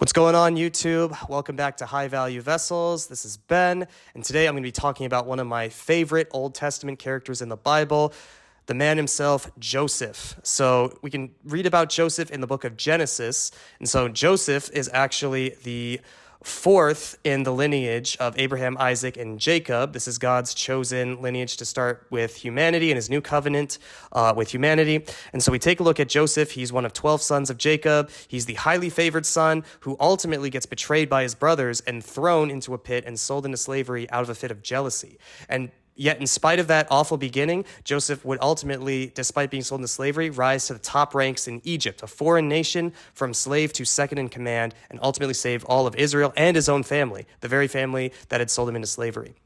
What's going on, YouTube? Welcome back to High Value Vessels. This is Ben, and today I'm going to be talking about one of my favorite Old Testament characters in the Bible, the man himself, Joseph. So we can read about Joseph in the book of Genesis, and so Joseph is actually the fourth in the lineage of Abraham, Isaac, and Jacob. This is God's chosen lineage to start with humanity and his new covenant with humanity. And so we take a look at Joseph. He's one of 12 sons of Jacob. He's the highly favored son who ultimately gets betrayed by his brothers and thrown into a pit and sold into slavery out of a fit of jealousy. And yet, in spite of that awful beginning, Joseph would ultimately, despite being sold into slavery, rise to the top ranks in Egypt, a foreign nation, from slave to second in command, and ultimately save all of Israel and his own family, the very family that had sold him into slavery.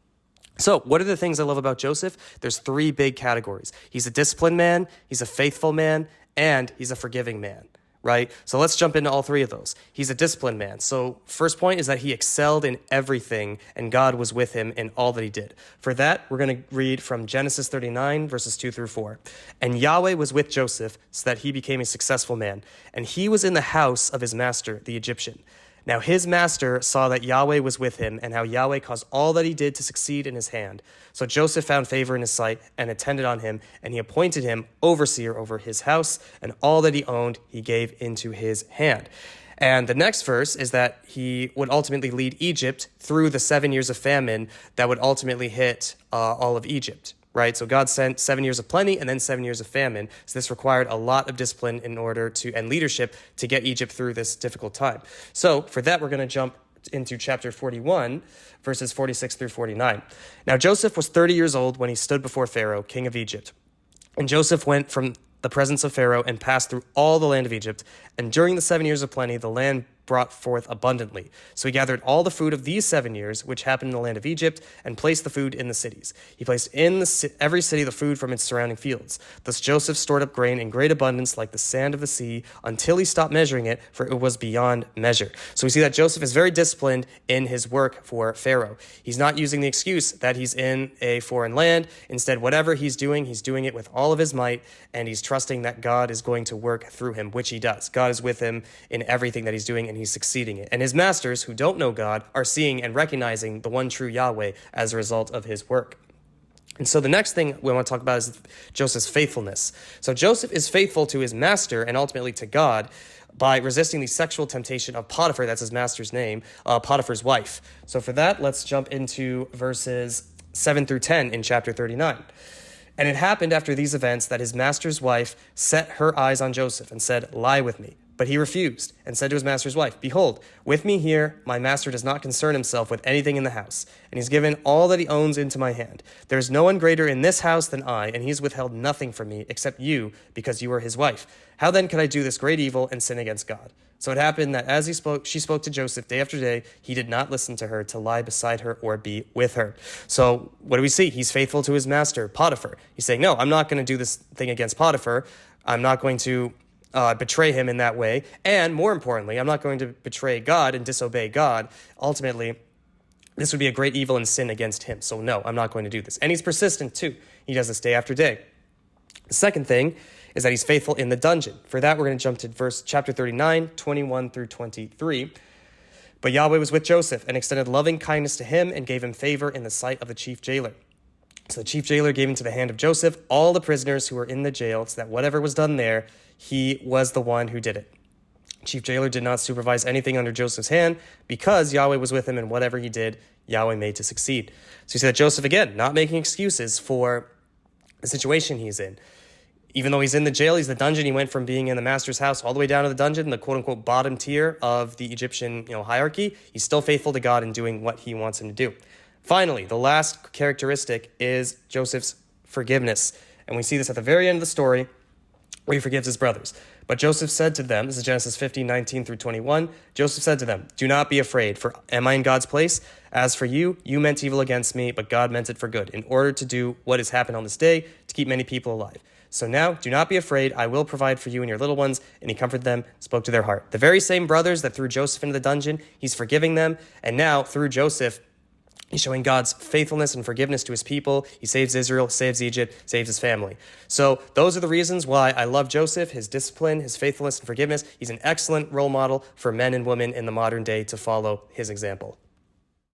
So what are the things I love about Joseph? There's three big categories. He's a disciplined man, he's a faithful man, and he's a forgiving man. Right? So let's jump into all three of those. He's a disciplined man. So first point is that he excelled in everything and God was with him in all that he did. For that, we're going to read from Genesis 39, verses 2 through 4. And Yahweh was with Joseph so that he became a successful man. And he was in the house of his master, the Egyptian. Now his master saw that Yahweh was with him and how Yahweh caused all that he did to succeed in his hand. So Joseph found favor in his sight and attended on him, and he appointed him overseer over his house, and all that he owned he gave into his hand. And the next verse is that he would ultimately lead Egypt through the 7 years of famine that would ultimately hit all of Egypt. Right? So God sent 7 years of plenty and then 7 years of famine. So this required a lot of discipline in order to, and leadership to get Egypt through this difficult time. So for that, we're going to jump into chapter 41, verses 46 through 49. Now Joseph was 30 years old when he stood before Pharaoh, king of Egypt. And Joseph went from the presence of Pharaoh and passed through all the land of Egypt. And during the 7 years of plenty, the land brought forth abundantly. So he gathered all the food of these 7 years, which happened in the land of Egypt, and placed the food in the cities. He placed in every city the food from its surrounding fields. Thus Joseph stored up grain in great abundance like the sand of the sea until he stopped measuring it, for it was beyond measure. So we see that Joseph is very disciplined in his work for Pharaoh. He's not using the excuse that he's in a foreign land. Instead, whatever he's doing it with all of his might, and he's trusting that God is going to work through him, which he does. God is with him in everything that he's doing, and he's succeeding it. And his masters, who don't know God, are seeing and recognizing the one true Yahweh as a result of his work. And so the next thing we want to talk about is Joseph's faithfulness. So Joseph is faithful to his master and ultimately to God by resisting the sexual temptation of Potiphar, that's his master's name, Potiphar's wife. So for that, let's jump into verses 7 through 10 in chapter 39. And it happened after these events that his master's wife set her eyes on Joseph and said, "Lie with me." But he refused and said to his master's wife, "Behold, with me here, my master does not concern himself with anything in the house, and he's given all that he owns into my hand. There is no one greater in this house than I, and he's withheld nothing from me except you, because you are his wife. How then could I do this great evil and sin against God?" So it happened that as she spoke to Joseph day after day, he did not listen to her to lie beside her or be with her. So what do we see? He's faithful to his master, Potiphar. He's saying, no, I'm not going to do this thing against Potiphar. I'm not going to betray him in that way. And more importantly, I'm not going to betray God and disobey God. Ultimately, this would be a great evil and sin against him. So no, I'm not going to do this. And he's persistent too. He does this day after day. The second thing is that he's faithful in the dungeon. For that, we're going to jump to chapter 39, 21 through 23. But Yahweh was with Joseph and extended loving kindness to him and gave him favor in the sight of the chief jailer. So the chief jailer gave into the hand of Joseph all the prisoners who were in the jail, so that whatever was done there, he was the one who did it. Chief jailer did not supervise anything under Joseph's hand because Yahweh was with him, and whatever he did, Yahweh made to succeed. So you see that Joseph, again, not making excuses for the situation he's in. Even though he's in the jail, he's in the dungeon, he went from being in the master's house all the way down to the dungeon, the quote-unquote bottom tier of the Egyptian hierarchy. He's still faithful to God in doing what he wants him to do. Finally, the last characteristic is Joseph's forgiveness. And we see this at the very end of the story, where he forgives his brothers. But Joseph said to them, this is Genesis 50, 19 through 21, Joseph said to them, "Do not be afraid, for am I in God's place? As for you, you meant evil against me, but God meant it for good, in order to do what has happened on this day, to keep many people alive. So now, do not be afraid, I will provide for you and your little ones." And he comforted them, spoke to their heart. The very same brothers that threw Joseph into the dungeon, he's forgiving them. And now, through Joseph, He's showing God's faithfulness and forgiveness to his people. He saves Israel, saves Egypt, saves his family. So those are the reasons why I love Joseph, his discipline, his faithfulness and forgiveness. He's an excellent role model for men and women in the modern day to follow his example.